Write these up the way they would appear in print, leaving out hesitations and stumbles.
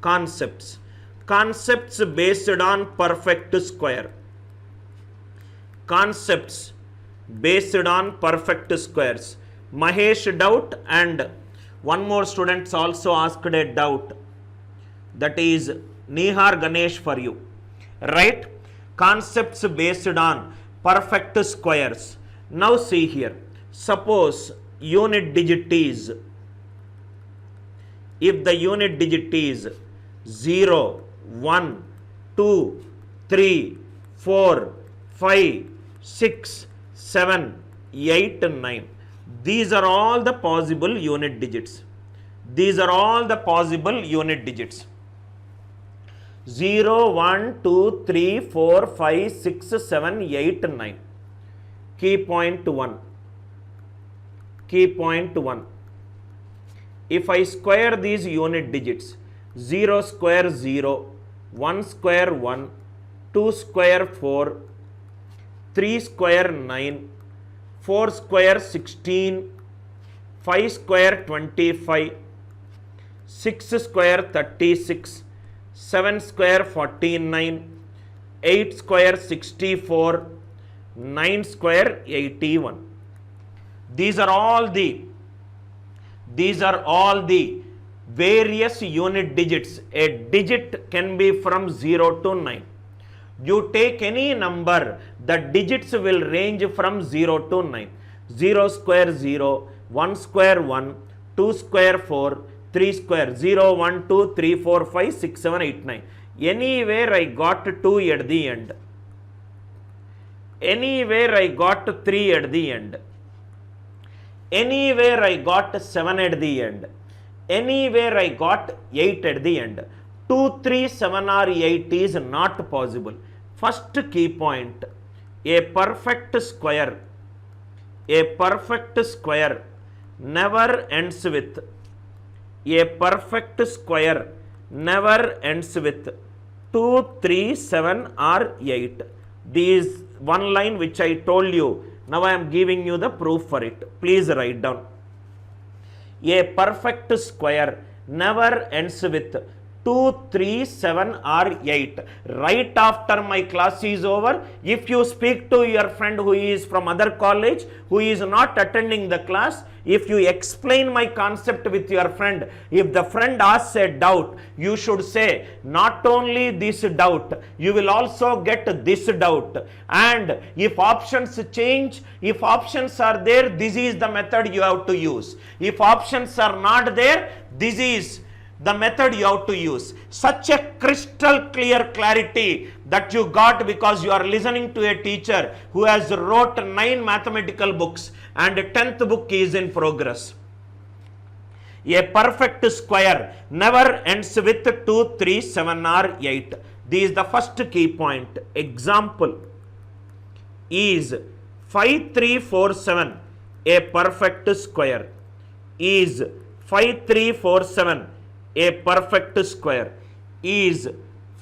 Concepts. Concepts based on perfect square. Concepts based on perfect squares. Mahesh doubt, and one more students also asked a doubt. That is Nihar Ganesh for you. Right? Concepts based on perfect squares. Now see here. Suppose unit digit is, if the unit digit is 0, 1, 2, 3, 4, 5, 6, 7, 8, 9. These are all the possible unit digits. These are all the possible unit digits. 0, 1, 2, 3, 4, 5, 6, 7, 8, 9. Key point 1. Key point 1. If I square these unit digits, 0 square 0, 1 square 1, 2 square 4, 3 square 9, 4 square 16, 5 square 25, 6 square 36, 7 square 49, 8 square 64, 9 square 81. These are all the various unit digits. A digit can be from 0 to 9. You take any number, the digits will range from 0 to 9. 0 square 0, 1 square 1, 2 square 4, 3 square 0, 1, 2, 3, 4, 5, 6, 7, 8, 9. Anywhere I got 2 at the end. Anywhere I got 3 at the end. Anywhere I got 7 at the end. Anywhere I got 8 at the end. 2, 3, 7 or 8 is not possible. First key point, a perfect square never ends with, a perfect square never ends with 2, 3, 7 or 8. These one line which I told you, now I am giving you the proof for it. Please write down. A perfect square never ends with 2, 3, 7 or 8. Right after my class is over, if you speak to your friend who is from other college, who is not attending the class, if you explain my concept with your friend, if the friend asks a doubt, you should say not only this doubt, you will also get this doubt. And if options change, if options are there, this is the method you have to use. If options are not there, this is the method you have to use. Such a crystal clear clarity that you got because you are listening to a teacher who has wrote 9 mathematical books and 10th book is in progress. A perfect square never ends with 2, 3, 7 or 8. This is the first key point. Example is 5, 3, 4, 7 a perfect square? Is 5, 3, 4, 7 a perfect square? Is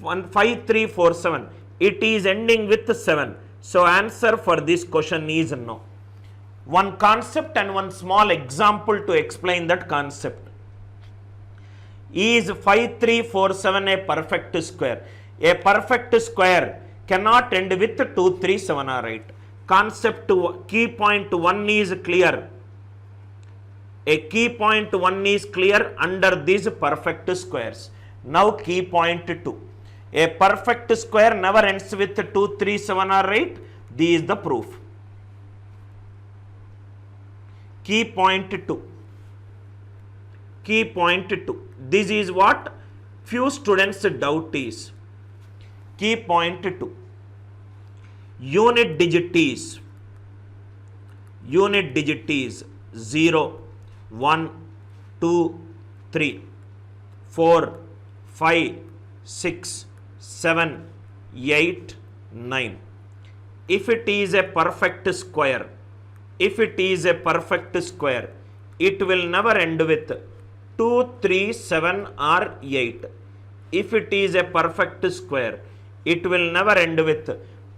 5, 3, 4, 7. It is ending with 7. So answer for this question is no. One concept and one small example to explain that concept. Is 5, 3, 4, 7 a perfect square? A perfect square cannot end with 2, 3, 7 or 8. Concept key point 1 is clear. A key point 1 is clear under these perfect squares. Now key point 2. A perfect square never ends with 2, 3, 7 or 8. This is the proof. Key point 2. Key point 2. This is what few students doubt is. Key point 2. Unit digit is 0, 1, 2, 3, 4, 5, 6, 7, 8, 9. If it is a perfect square, it will never end with 2, 3, 7 or 8. If it is a perfect square, it will never end with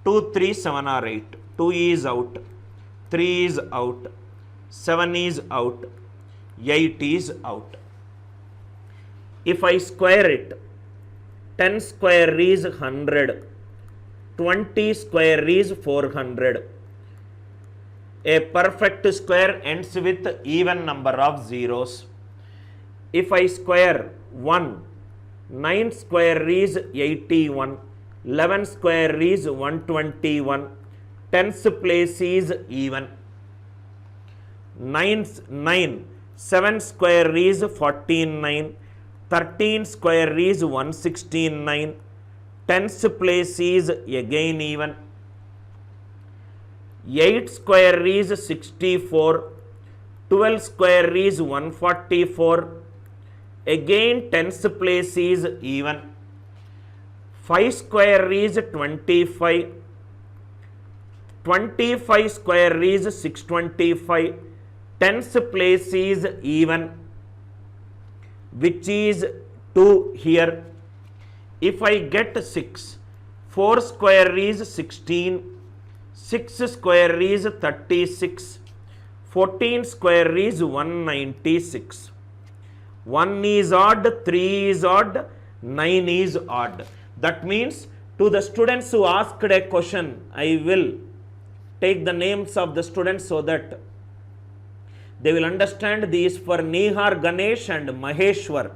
2, 3, 7 or 8. 2 is out, 3 is out, 7 is out, 8 is out. If I square it, 10 square is 100, 20 square is 400. A perfect square ends with even number of zeros. If I square 1, 9 square is 81, 11 square is 121, 10th place is even. 7 square is 49, 13 square is 169, 10th place is again even. 8 square is 64, 12 square is 144, again 10th place is even. 5 square is 25, 25 square is 625, 10th place is even, which is 2 here. If I get 6, 4 square is 16, 6 square is 36, 14 square is 196. 1 is odd, 3 is odd, 9 is odd. That means to the students who asked a question, I will take the names of the students so that they will understand. These for Nihar, Ganesh and Maheshwar.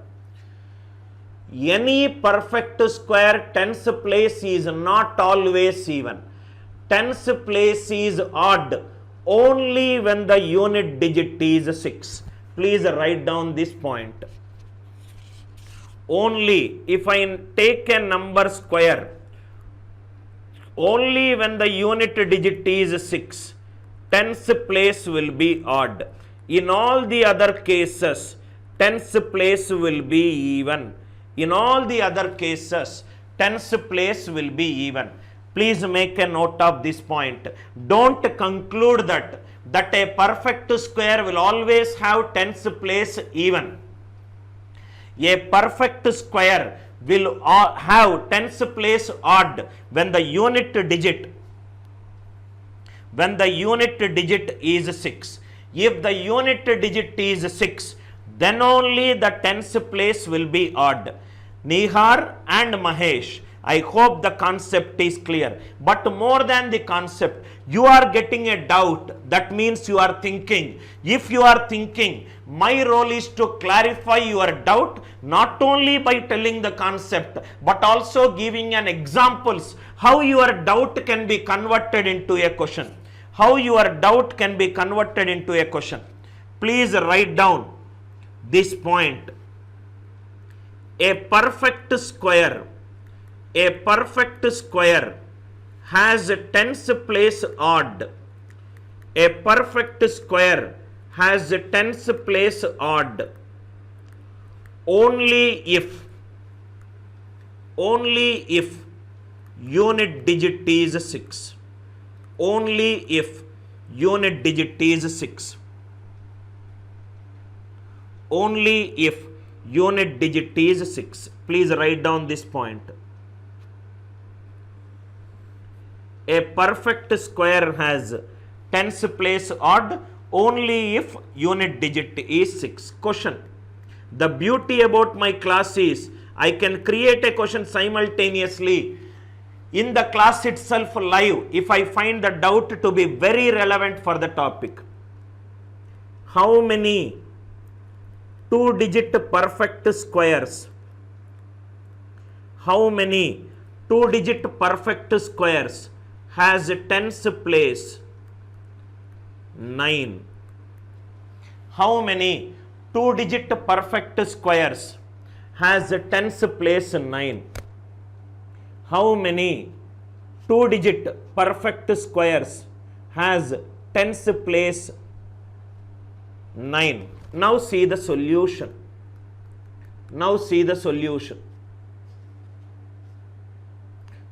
Any perfect square 10th place is not always even. 10th place is odd only when the unit digit is 6. Please write down this point. Only if I take a number square, only when the unit digit is 6, 10th place will be odd. In all the other cases, 10th place will be even. In all the other cases, 10th place will be even. Please make a note of this point. Don't conclude that a perfect square will always have 10th place even. A perfect square will have 10th place odd when the unit digit is 6. If the unit digit is 6, then only the 10th place will be odd. Nihar and Mahesh, I hope the concept is clear. But more than the concept, you are getting a doubt. That means you are thinking. If you are thinking, my role is to clarify your doubt, not only by telling the concept, but also giving an examples how your doubt can be converted into a question. How your doubt can be converted into a question. Please write down this point. A perfect square has 10th place odd. A perfect square has 10th place odd only if unit digit is 6. Only if unit digit is 6. Only if unit digit is 6. Please write down this point. A perfect square has 10th place odd only if unit digit is 6. Question. The beauty about my class is I can create a question simultaneously in the class itself live if I find the doubt to be very relevant for the topic. How many 2-digit perfect squares? How many 2-digit perfect squares has 10th place? 9. How many 2-digit perfect squares has 10th place? 9. How many 2-digit perfect squares has 10th place? 9. Now see the solution.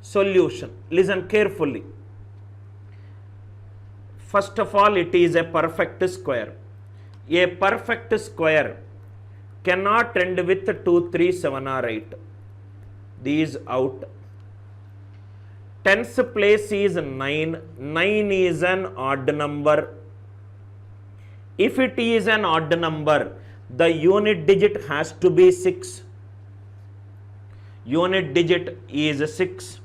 Solution. Listen carefully. First of all, it is a perfect square. A perfect square cannot end with 2, 3, 7 or 8. These out. 10th place is 9. 9 is an odd number. If it is an odd number, the unit digit has to be 6. unit digit is 6.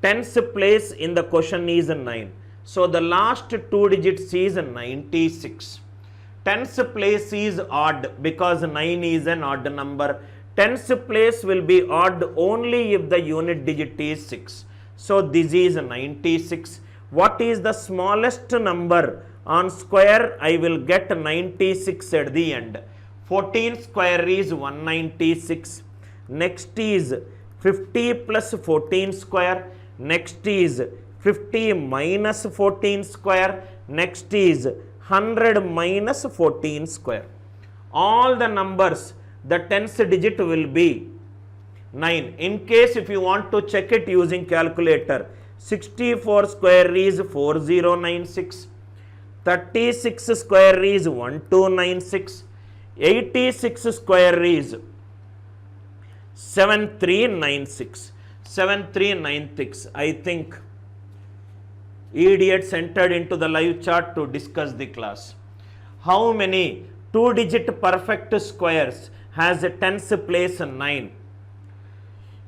Tens place in the question is 9. So the last 2 digits is 96. Tens place is odd because 9 is an odd number. Tens place will be odd only if the unit digit is 6. So this is 96. What is the smallest number on square? I will get 96 at the end. 14 square is 196. Next is 50 plus 14 square. Next is 50 minus 14 square. Next is 100 minus 14 square. All the numbers, the tens digit will be 9. In case if you want to check it using calculator, 64 square is 4096. 36 square is 1296. 86 square is 7396. 7396. I think idiots entered into the live chat to discuss the class. How many 2-digit perfect squares has a tens place 9?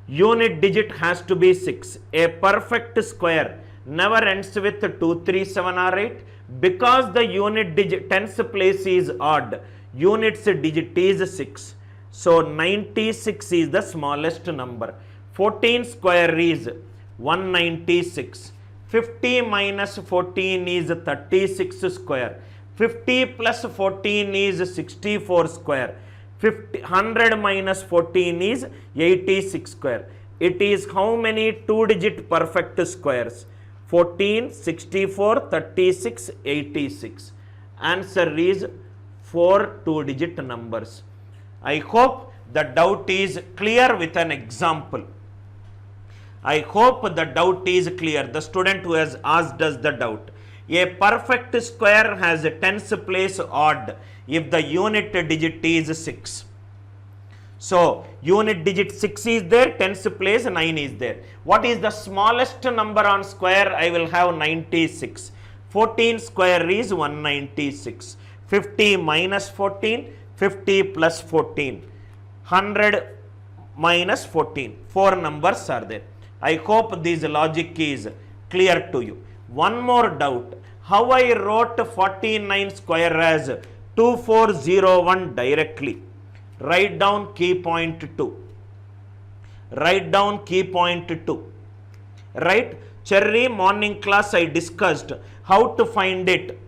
Unit digit has to be 6. A perfect square never ends with 2, 3, 7 or 8 because the unit digit tens place is odd. Units digit is 6. So 96 is the smallest number. 14 square is 196. 50 minus 14 is 36 square. 50 plus 14 is 64 square. 100 minus 14 is 86 square. It is how many 2-digit perfect squares? 14, 64, 36, 86. Answer is 4 2-digit numbers. I hope the doubt is clear with an example. I hope the doubt is clear. The student who has asked us the doubt. A perfect square has a tens place odd if the unit digit is 6. So, unit digit 6 is there, tens place 9 is there. What is the smallest number on square? I will have 96. 14 square is 196. 50 minus 14, 50 plus 14. 100 minus 14. 4 numbers are there. I hope this logic is clear to you. One more doubt. How I wrote 49 square as 2401 directly? Write down key point 2. Write down key point 2. Right? Cherry morning class I discussed how to find it.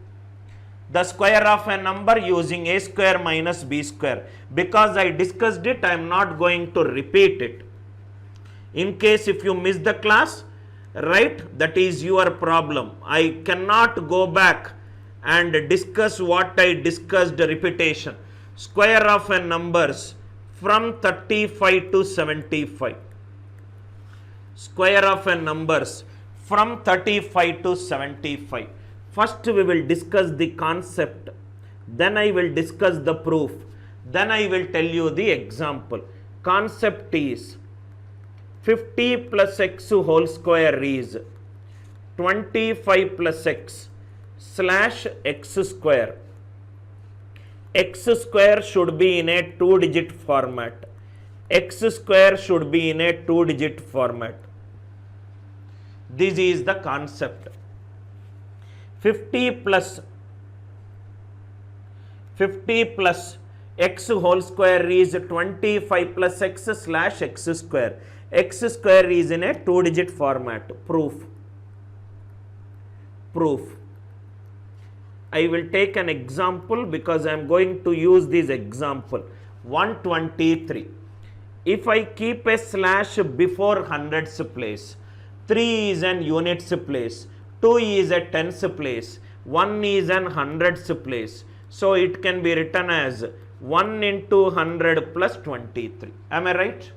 The square of a number using a square minus b square. Because I discussed it, I am not going to repeat it. In case if you miss the class, right, that is your problem. I cannot go back and discuss what I discussed repetition. Square of a numbers from 35 to 75. Square of a numbers from 35 to 75. First we will discuss the concept. Then I will discuss the proof. Then I will tell you the example. Concept is 50 plus x whole square is 25 plus x slash x square. X square should be in a 2-digit format. X square should be in a 2-digit format. This is the concept. 50 plus x whole square is 25 plus x slash x square. X square is in a 2-digit format. Proof. I will take an example because I am going to use this example. 123. If I keep a slash before hundreds place, 3 is an units place, 2 is a tens place, 1 is an hundreds place. So it can be written as 1 into 100 plus 23. Am I right?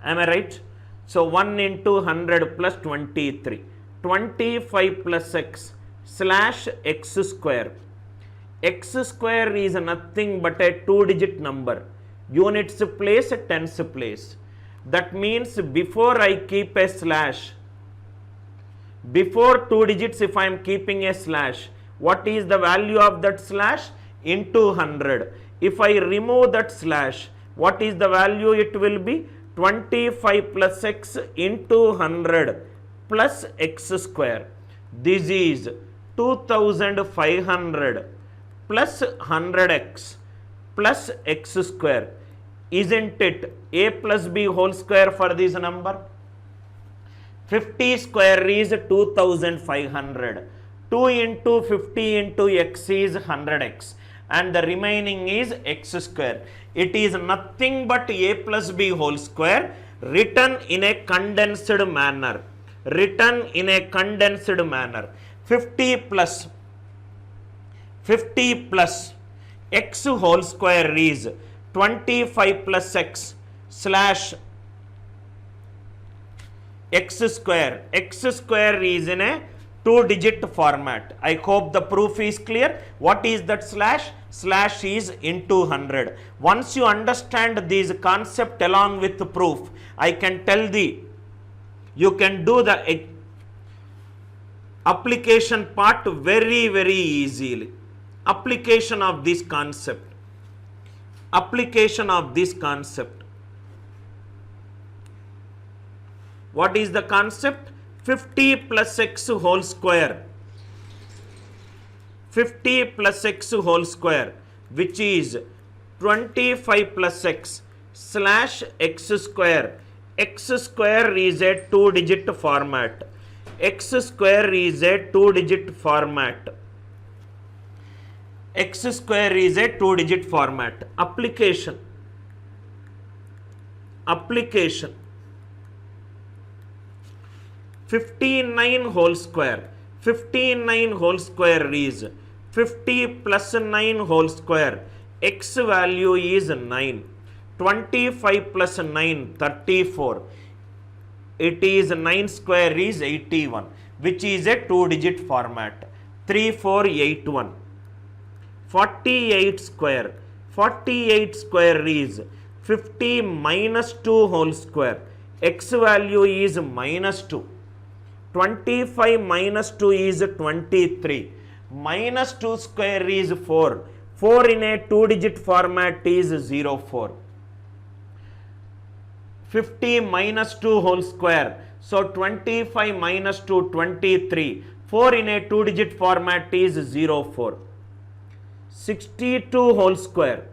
Am I right? So 1 into 100 plus 23. 25 plus x slash x square. X square is nothing but a 2-digit number. Units place, tens place. That means before I keep a slash, before 2 digits if I am keeping a slash, what is the value of that slash? Into 100. If I remove that slash, what is the value it will be? 25 plus x into 100 plus x square. This is 2500 plus 100x plus x square. Isn't it a plus b whole square for this number? 50 square is 2500. 2 into 50 into x is 100x and the remaining is x square. It is nothing but a plus b whole square written in a condensed manner. 50 plus x whole square is 25 plus x slash x square. X square is in a 2-digit format. I hope the proof is clear. What is that slash? Slash is into 100. Once you understand this concept along with the proof, I can tell you can do the application part very, very easily. Application of this concept. What is the concept? 50 plus x whole square. 50 plus x whole square, which is 25 plus x slash x square. X square is a 2-digit format. X square is a 2-digit format. X square is a 2-digit format. Application. 59 whole square. 59 whole square is 50 plus 9 whole square. X value is 9. 25 plus 9, 34. It is 9 square is 81, which is a 2-digit format. 3481. 48 square. 48 square is 50 minus 2 whole square. X value is minus 2. 25 minus 2 is 23. Minus 2 square is 4. 4 in a 2-digit format is 04. 50 minus 2 whole square. So 25 minus 2, 23. 4 in a 2-digit format is 04. 62 whole square.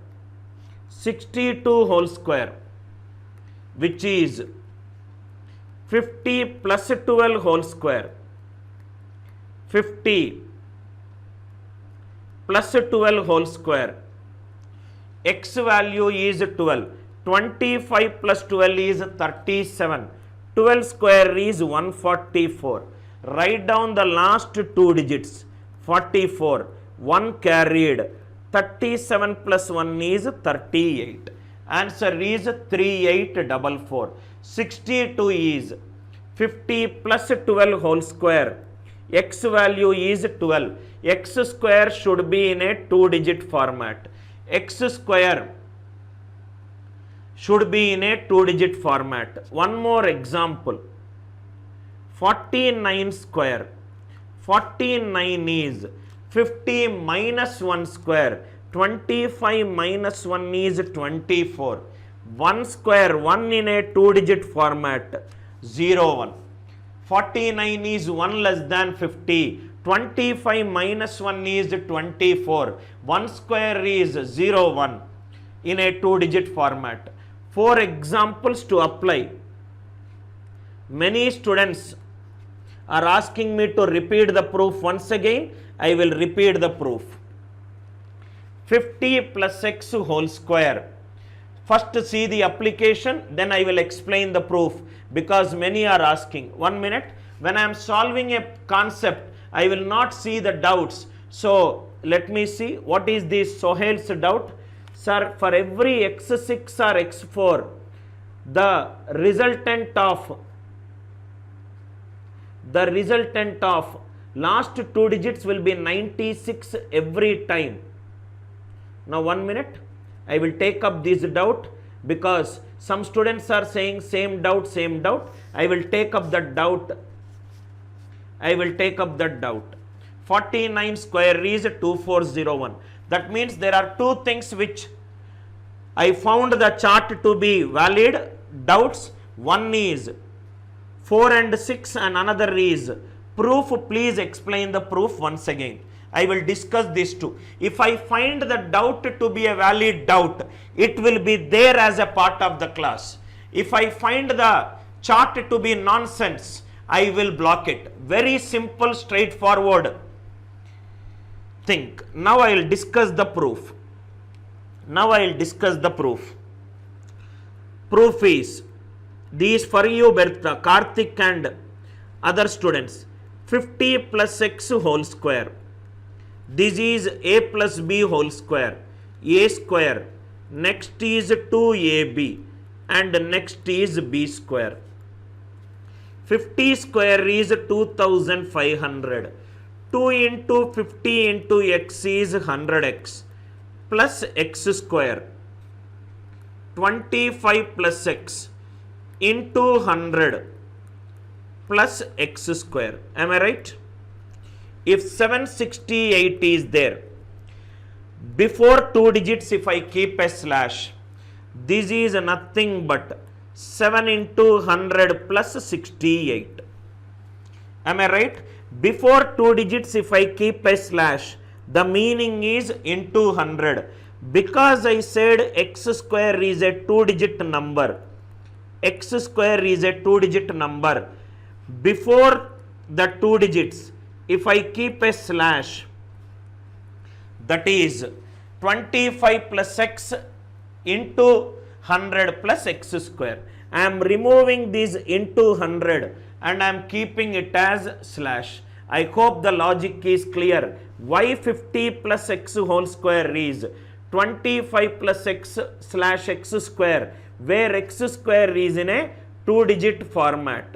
62 whole square, which is 50 plus 12 whole square. 50 plus 12 whole square. X value is 12. 25 plus 12 is 37. 12 square is 144. Write down the last 2 digits. 44. 1 carried. 37 plus 1 is 38. Answer is 3844. 62 is 50 plus 12 whole square. X value is 12. X square should be in a 2-digit format. X square should be in a 2-digit format. One more example. 49 square. 49 is 50 minus 1 square. 25 minus 1 is 24. 1 square, 1 in a 2-digit format, 01. 49 is 1 less than 50. 25 minus 1 is 24. 1 square is 01 in a 2-digit format. 4 examples to apply. Many students are asking me to repeat the proof once again. I will repeat the proof. 50 plus x whole square. First see the application, then I will explain the proof, because many are asking. 1 minute. When I am solving a concept, I will not see the doubts. So let me see what is this Sohail's doubt. Sir, for every x6 or x4, the resultant of last 2 digits will be 96 every time. Now 1 minute. I will take up this doubt, because some students are saying same doubt. I will take up that doubt. 49 square is 2401. That means there are 2 things which I found the chart to be valid. doubts. One is 4 and 6 and another is proof. Please explain the proof once again. I will discuss this too. If I find the doubt to be a valid doubt, it will be there as a part of the class. If I find the chart to be nonsense, I will block it. Very simple, straightforward thing. Now I will discuss the proof. Proof is, these for you, Bertha, Karthik and other students. 50 plus x whole square. This is a plus b whole square. A square. Next is 2ab and next is b square. 50 square is 2500. 2 into 50 into x is 100x plus x square. 25 plus x into 100 plus x square. Am I right? If 768 is there, before 2 digits if I keep a slash, this is nothing but 7 into 100 plus 68. Am I right? Before 2 digits if I keep a slash, the meaning is into 100. Because I said x square is a 2-digit number. X square is a 2-digit number. Before the 2 digits, if I keep a slash, that is 25 plus x into 100 plus x square. I am removing this into 100 and I am keeping it as slash. I hope the logic is clear. Why 50 plus x whole square is 25 plus x slash x square, where x square is in a 2-digit format.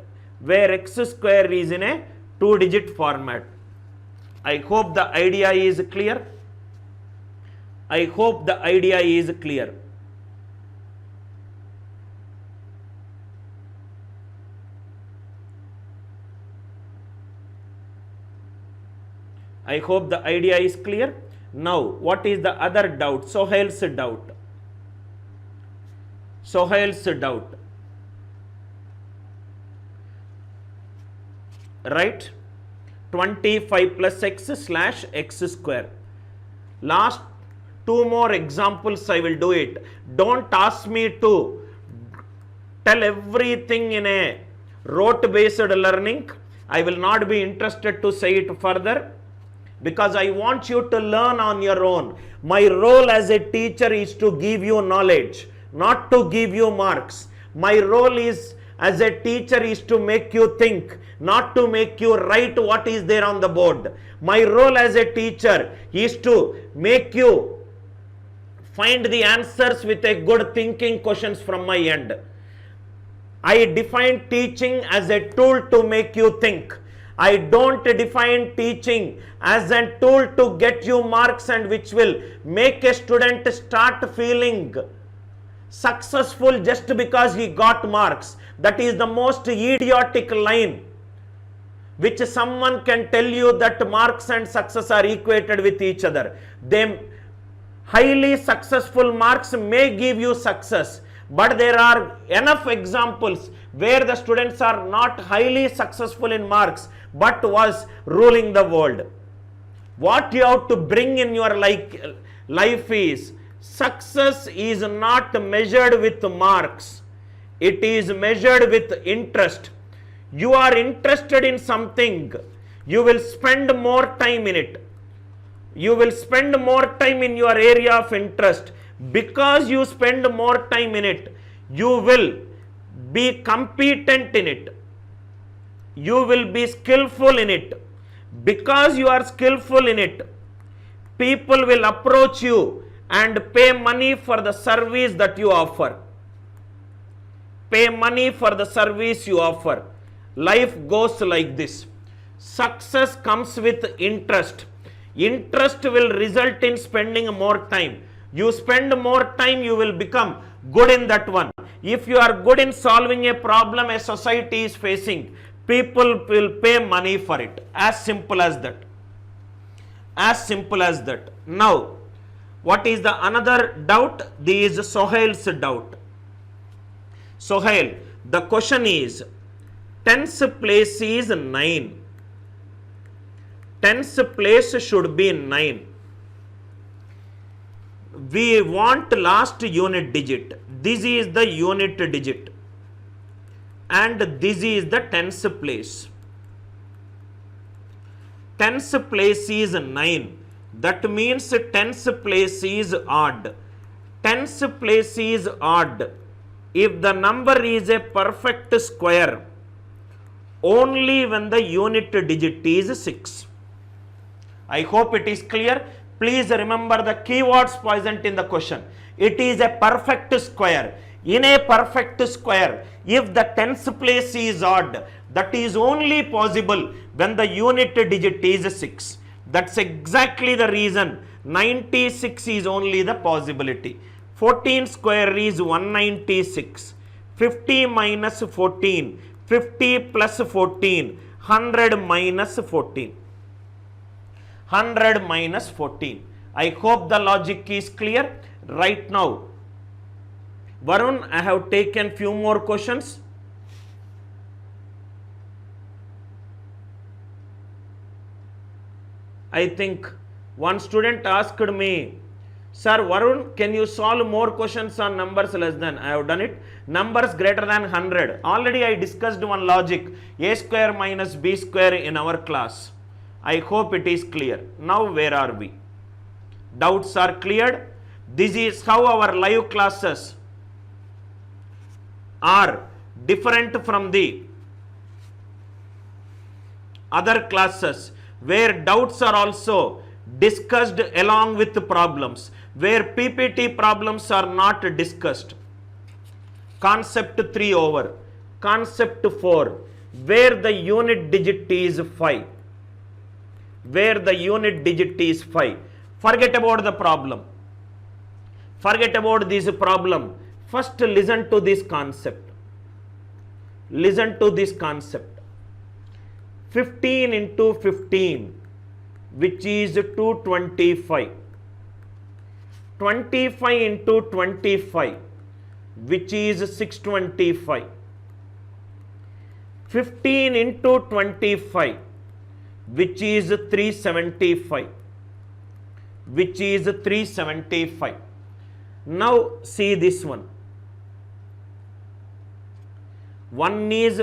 I hope the idea is clear. I hope the idea is clear. I hope the idea is clear. Now, what is the other doubt? Sohail's doubt. Right? 25 plus x slash x square. Last 2 more examples I will do it. Don't ask me to tell everything in a rote based learning. I will not be interested to say it further, because I want you to learn on your own. My role as a teacher is to give you knowledge, not to give you marks. My role is as a teacher is to make you think, not to make you write what is there on the board. My role as a teacher is to make you find the answers with a good thinking questions from my end. I define teaching as a tool to make you think. I don't define teaching as a tool to get you marks and which will make a student start feeling successful just because he got marks. That is the most idiotic line which someone can tell you, that marks and success are equated with each other. They highly successful marks may give you success, but there are enough examples where the students are not highly successful in marks but was ruling the world. What you have to bring in your life is, success is not measured with marks. It is measured with interest. You are interested in something, you will spend more time in it. You will spend more time in your area of interest. Because you spend more time in it, you will be competent in it. You will be skillful in it. Because you are skillful in it, people will approach you and pay money for the service that you offer. Pay money for the service you offer. Life goes like this. Success comes with interest. Interest will result in spending more time. You spend more time, you will become good in that one. If you are good in solving a problem a society is facing, people will pay money for it. As simple as that. As simple as that. Now, what is the another doubt? This is Sohail's doubt. Sohail, the question is tens place is 9. Tens place should be 9. We want last unit digit. This is the unit digit and this is the tens place. Tens place is 9. That means tens place is odd. Tens place is odd if the number is a perfect square only when the unit digit is 6. I hope it is clear. Please remember the keywords present in the question. It is a perfect square. In a perfect square, if the tens place is odd, that is only possible when the unit digit is 6. That's exactly the reason 96 is only the possibility. 14 square is 196. 50 minus 14. 50 plus 14. 100 minus 14. 100 minus 14. I hope the logic is clear. Right now, Varun, I have taken few more questions. I think one student asked me, Sir Varun, can you solve more questions on numbers less than? I have done it. Numbers greater than 100. Already I discussed one logic, a square minus b square in our class. I hope it is clear. Now where are we? Doubts are cleared. This is how our live classes are different from the other classes where doubts are also discussed along with problems, where PPT problems are not discussed. Concept 3 over. Concept 4, where the unit digit is 5. Where the unit digit is 5. Forget about the problem. Forget about this problem. First listen to this concept. Listen to this concept. 15 into 15, which is 225. 25 into 25, which is 625. 15 into 25, which is 375. Which is 375. Now see this one. One is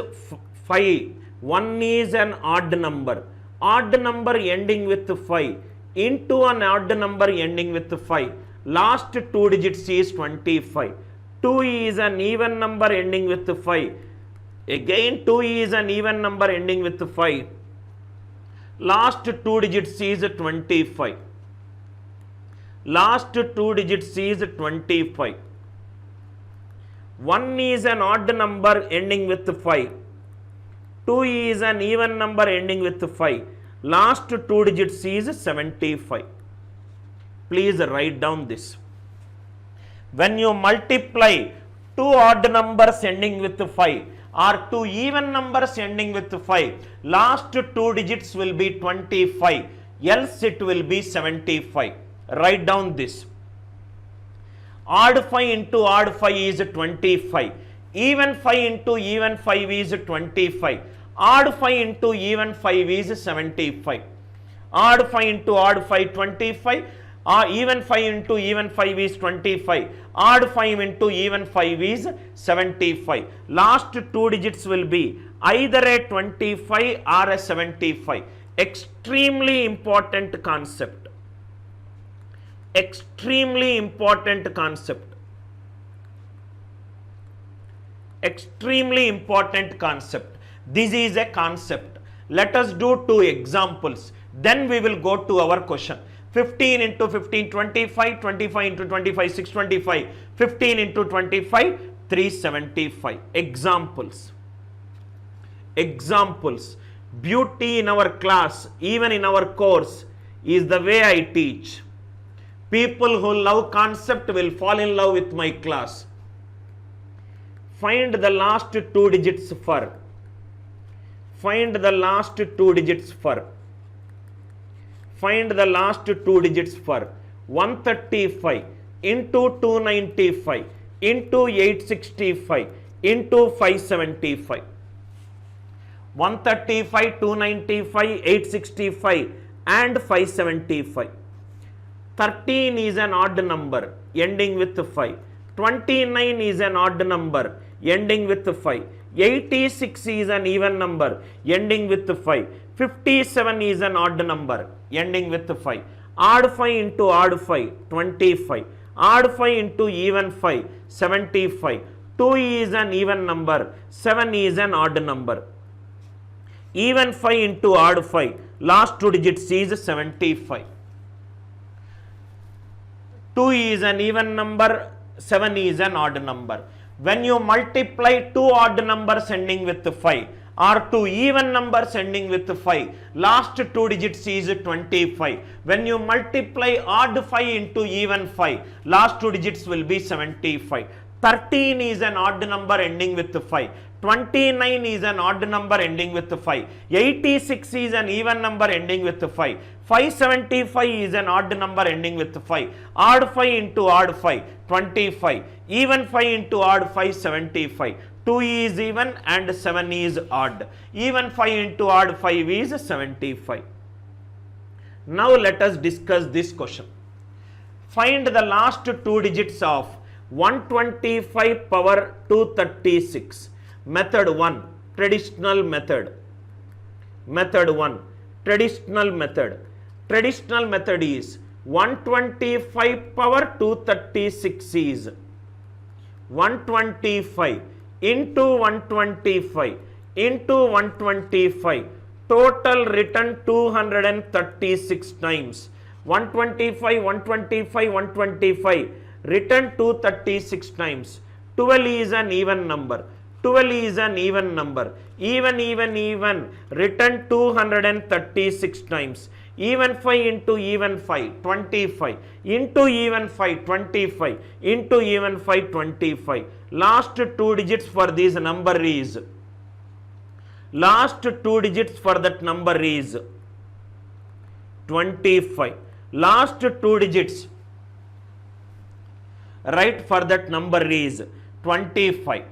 5. One is an odd number. Odd number ending with 5 into an odd number ending with 5. Last two digits is 25. 2 is an even number ending with 5. Again 2 is an even number ending with 5. Last two digits is 25. Last two digits is 25. 1 is an odd number ending with 5. 2 is an even number ending with 5. Last two digits is 75. Please write down this. When you multiply two odd numbers ending with 5 or two even numbers ending with 5, last two digits will be 25, else it will be 75. Write down this. Odd 5 into odd 5 is 25. Even 5 into even 5 is 25. Odd 5 into even 5 is 75. Odd 5 into odd 5, 25. Even 5 into even 5 is 25. Odd 5 into even 5 is 75. Last two digits will be either a 25 or a 75. Extremely important concept. Extremely important concept. Extremely important concept. This is a concept. Let us do two examples. Then we will go to our question. 15 into 15, 25. 25 into 25, 625. 15 into 25, 375. Examples. Examples. Beauty in our class, even in our course, is the way I teach. People who love concept will fall in love with my class. Find the last two digits for. Find the last two digits for. Find the last two digits for. 135 into 295 into 865 into 575. 135, 295, 865 and 575. 13 is an odd number ending with 5. 29 is an odd number ending with 5. 86 is an even number ending with 5. 57 is an odd number ending with 5. Odd 5 into odd 5, 25. Odd 5 into even 5, 75. 2 is an even number, 7 is an odd number. Even 5 into odd 5, last two digits is 75. 2 is an even number, 7 is an odd number. When you multiply two odd numbers ending with 5 or two even numbers ending with 5, last two digits is 25. When you multiply odd 5 into even 5, last two digits will be 75. 13 is an odd number ending with 5. 29 is an odd number ending with 5. 86 is an even number ending with 5. 575 is an odd number ending with 5. Odd 5 into odd 5, 25. Even 5 into odd 5, 75. 2 is even and 7 is odd. Even 5 into odd 5 is 75. Now let us discuss this question. Find the last two digits of 125 power 236. Method 1, traditional method. Method 1, traditional method. Traditional method is 125 power 236 is 125 into 125 into 125. Total written 236 times. 125, 125, 125. Written 236 times. 12 is an even number. 12 is an even number. Even, written 236 times. Even 5 into even 5, 25. Into even 5, 25. Into even 5, 25. Last two digits for this number is. Last two digits for that number is 25. Last two digits, right, for that number is 25.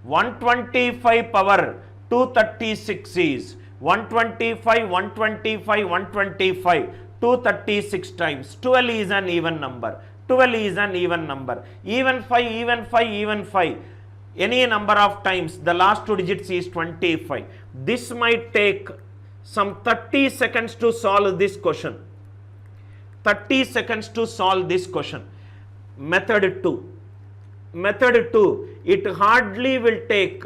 125 power 236 is 125, 125, 125, 236 times. 12 is an even number. 12 is an even number. Even 5, even 5, even 5. Any number of times, the last two digits is 25. This might take some 30 seconds to solve this question. 30 seconds to solve this question. Method 2. Method 2, it hardly will take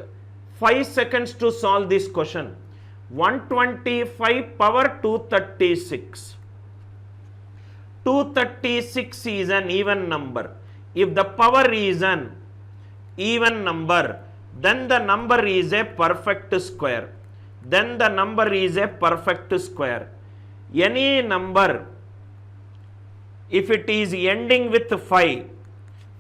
5 seconds to solve this question. 125 power 236. 236 is an even number. If the power is an even number, then the number is a perfect square. Then the number is a perfect square. Any number, if it is ending with 5,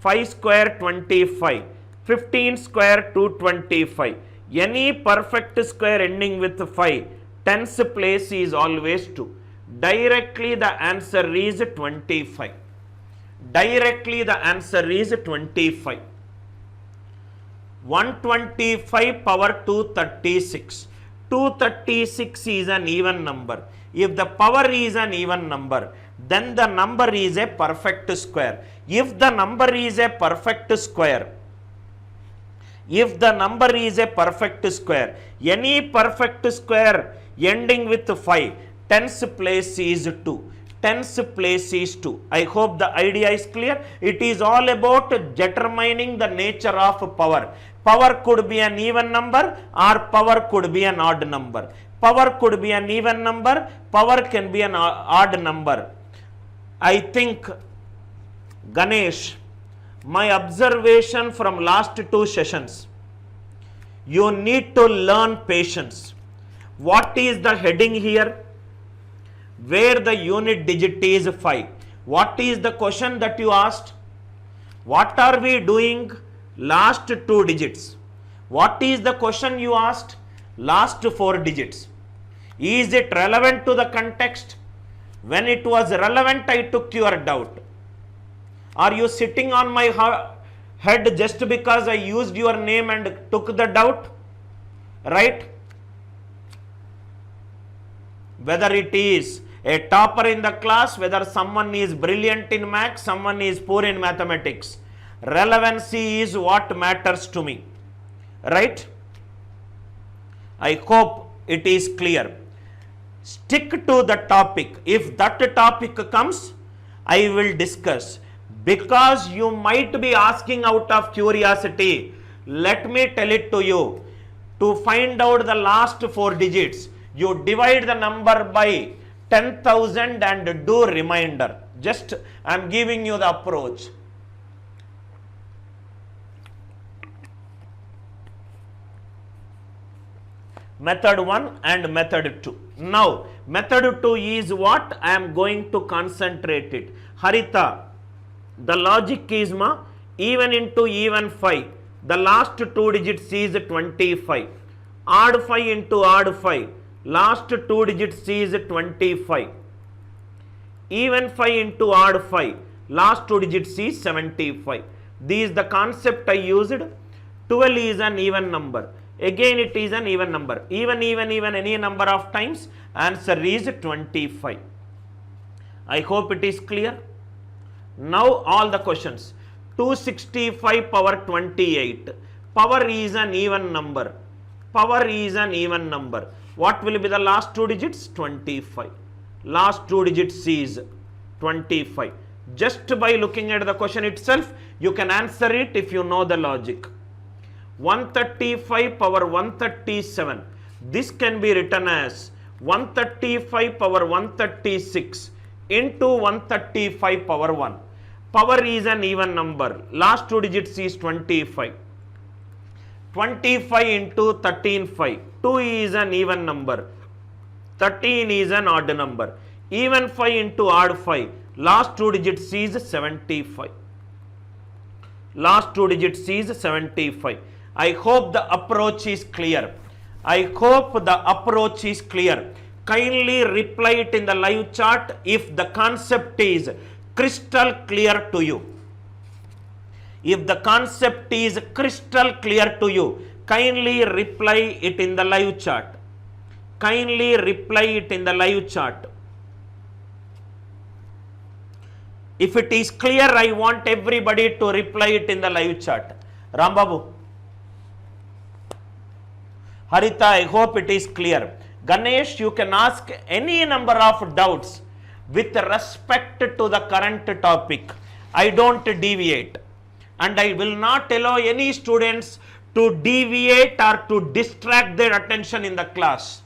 5 square 25, 15 square 225. Any perfect square ending with 5, tens place is always 2. Directly the answer is 25. Directly the answer is 25. 125 power 236. 236 is an even number. If the power is an even number, then the number is a perfect square. If the number is a perfect square, if the number is a perfect square, any perfect square ending with 5, tens place is 2. Tens place is 2. I hope the idea is clear. It is all about determining the nature of power. Power could be an even number or power could be an odd number. Power could be an even number, power can be an odd number. I think, Ganesh, my observation from last two sessions, you need to learn patience. What is the heading here? Where the unit digit is 5. What is the question that you asked? What are we doing? Last two digits. What is the question you asked? Last 4 digits. Is it relevant to the context? When it was relevant, I took your doubt. Are you sitting on my head just because I used your name and took the doubt, right? Whether it is a topper in the class, whether someone is brilliant in maths, someone is poor in mathematics, relevancy is what matters to me, right? I hope it is clear. Stick to the topic. If that topic comes, I will discuss. Because you might be asking out of curiosity, let me tell it to you. To find out the last 4 digits, you divide the number by 10,000 and do remainder. Just I am giving you the approach. Method 1 and method 2. Now, method 2 is what I am going to concentrate it. Harita, the logic is even into even 5. The last 2 digits is 25. Odd 5 into odd 5. Last 2 digits is 25. Even 5 into odd 5. Last 2 digits is 75. This is the concept I used. 12 is an even number. Again it is an even number. Even any number of times, answer is 25. I hope it is clear. Now all the questions. 265 power 28. Power is an even number. Power is an even number. What will be the last 2 digits? 25. Last 2 digits is 25. Just by looking at the question itself, you can answer it if you know the logic. 135 power 137. This can be written as 135 power 136 into 135 power 1. Power is an even number. Last 2 digits is 25. 25 into 13 5. 2 is an even number. 13 is an odd number. Even 5 into odd 5. Last 2 digits is 75. Last 2 digits is 75. I hope the approach is clear. I hope the approach is clear. Kindly reply it in the live chat if the concept is crystal clear to you. If the concept is crystal clear to you, kindly reply it in the live chat. Kindly reply it in the live chat. If it is clear, I want everybody to reply it in the live chat. Rambabu. Harita, I hope it is clear. Ganesh, you can ask any number of doubts with respect to the current topic. I don't deviate. And I will not allow any students to deviate or to distract their attention in the class.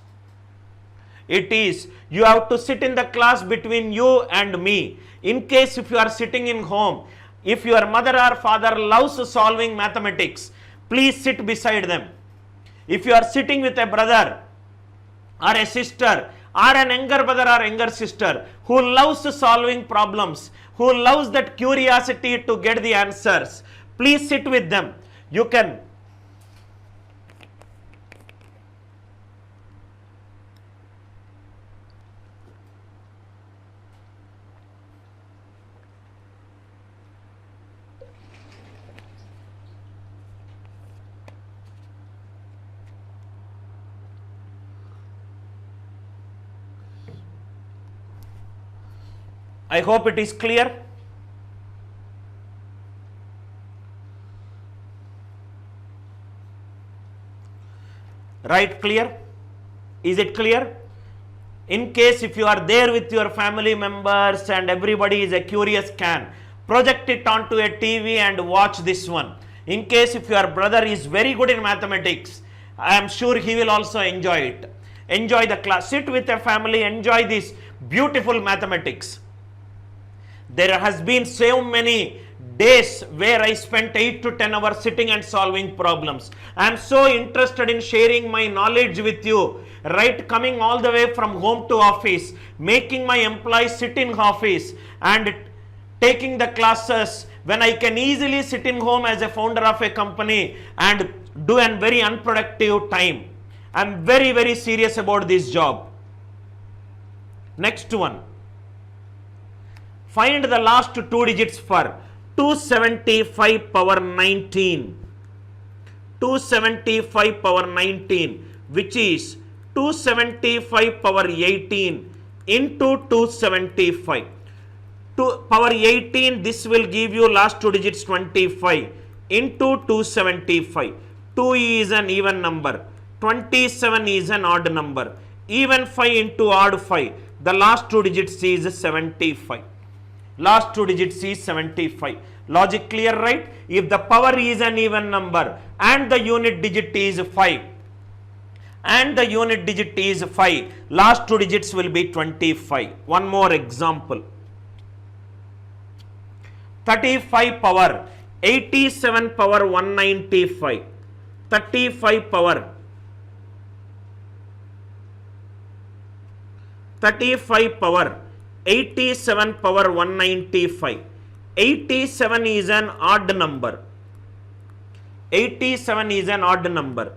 It is, you have to sit in the class between you and me. In case if you are sitting in home, if your mother or father loves solving mathematics, please sit beside them. If you are sitting with a brother or a sister or an younger brother or younger sister who loves solving problems, who loves that curiosity to get the answers, please sit with them. You can I hope it is clear. Right, clear? Is it clear? In case if you are there with your family members and everybody is a curious can, project it onto a TV and watch this one. In case if your brother is very good in mathematics, I am sure he will also enjoy it. Enjoy the class. Sit with a family, enjoy this beautiful mathematics. There has been so many days where I spent 8 to 10 hours sitting and solving problems. I am so interested in sharing my knowledge with you, right? Coming all the way from home to office, making my employees sit in office and taking the classes when I can easily sit in home as a founder of a company and do a very unproductive time. I am very, very serious about this job. Next one. Find the last 2 digits for 275 power 19. 275 power 19, which is 275 power 18 into 275. Power 18, this will give you last two digits 25 into 275. 2 is an even number, 27 is an odd number. Even 5 into odd 5, the last two digits is 75. Last two digits is 75. Logic clear, right? If the power is an even number and the unit digit is 5, last two digits will be 25. One more example. 35 power 87 power 195. 35 power 87 power 195. 87 is an odd number. 87 is an odd number.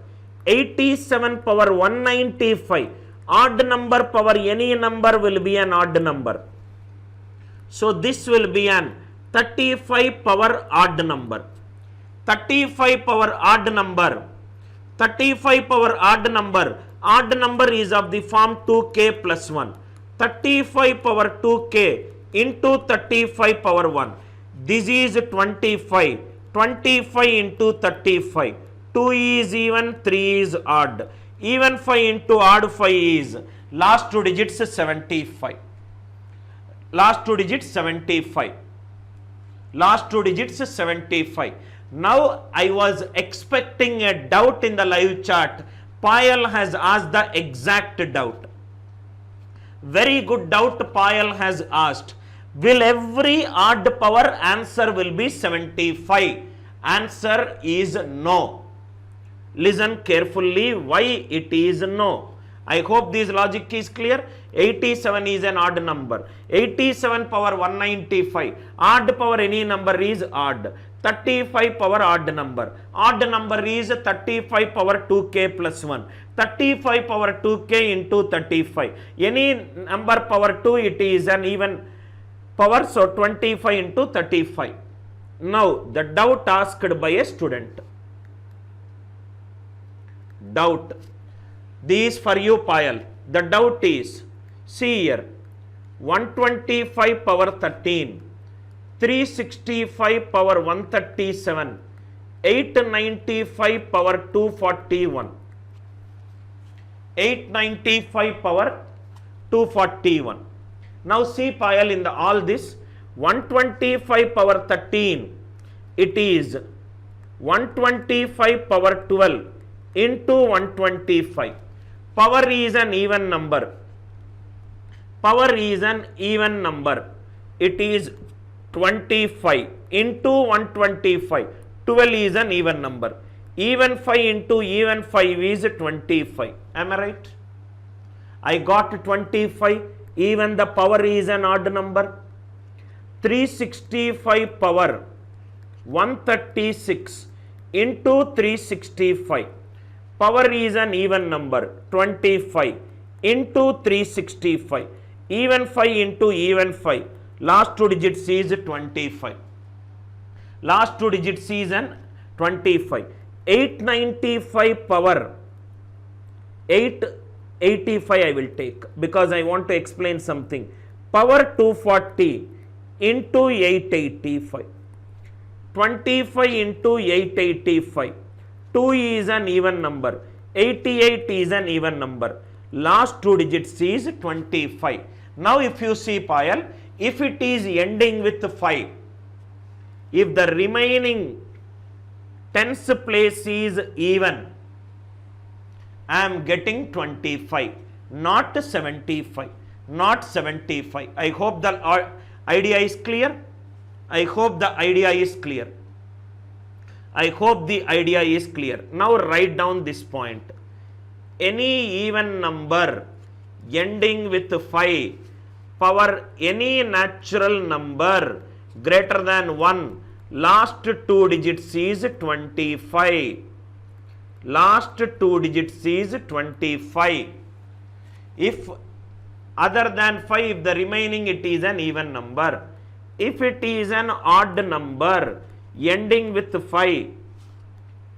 87 power 195. Odd number power any number will be an odd number. So this will be an 35 power odd number. 35 power odd number. 35 power odd number. Odd number is of the form 2k plus 1. 35 power 2k into 35 power 1. This is 25. 25 into 35. 2 is even, 3 is odd. Even 5 into odd 5 is last two digits 75. Last two digits 75. Last two digits 75. Now I was expecting a doubt in the live chat. Payal has asked the exact doubt. Very good doubt Payal has asked. Will every odd power answer will be 75? Answer is no. Listen carefully why it is no. I hope this logic is clear. 87 is an odd number. 87 power 195. Odd power any number is odd. 35 power odd number. Odd number is 35 power 2k plus 1. 35 power 2k into 35. Any number power 2, it is an even power, so 25 into 35. Now the doubt asked by a student. Doubt. This for you, Payal. The doubt is, see here, 125 power 13, 365 power 137, 895 power 241, 895 power 241. Now see, Payal, in all this, 125 power 13, it is 125 power 12 into 125. Power is an even number. Power is an even number. It is 25 into 125. 12 is an even number. Even 5 into even 5 is 25. Am I right? I got 25. Even the power is an odd number. 365 power 136 into 365. Power is an even number, 25 into 365. Even 5 into even 5. Last two digits is 25. Last two digits is an 25. 895 power 885 I will take, because I want to explain something. Power 240 into 885. 25 into 885. 2 is an even number. 88 is an even number. Last two digits is 25. Now if you see, Payal, if it is ending with 5, if the remaining tens place is even, I am getting 25, not 75. Not 75. I hope the idea is clear. I hope the idea is clear. I hope the idea is clear. Now write down this point. Any even number ending with 5 power any natural number greater than 1, last two digits is 25. Last two digits is 25. If other than 5, the remaining it is an even number. if it is an odd number ending with 5,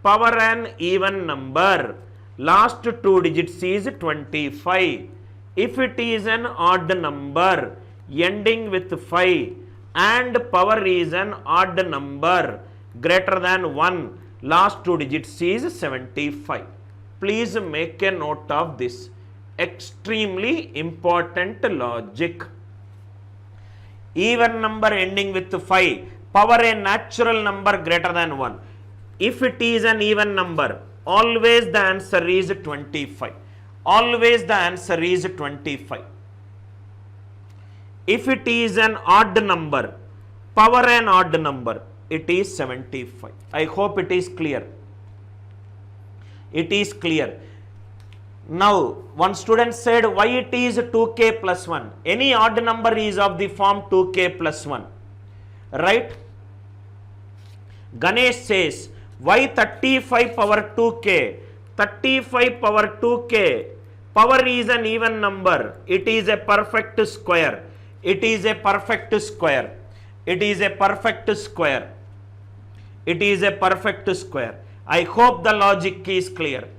power an even number, last two digits is 25. If it is an odd number ending with 5 and power is an odd number greater than 1, last two digits is 75. Please make a note of this. Extremely important logic. Even number ending with 5, power a natural number greater than 1. If it is an even number, always the answer is 25. Always the answer is 25. If it is an odd number, power an odd number, it is 75. I hope it is clear. It is clear. Now, one student said, why it is 2k plus 1? Any odd number is of the form 2k plus 1. Right? Ganesh says, why 35 power 2k? 35 power 2k. Power is an even number. It is a perfect square. It is a perfect square. It is a perfect square. It is a perfect square. I hope the logic is clear.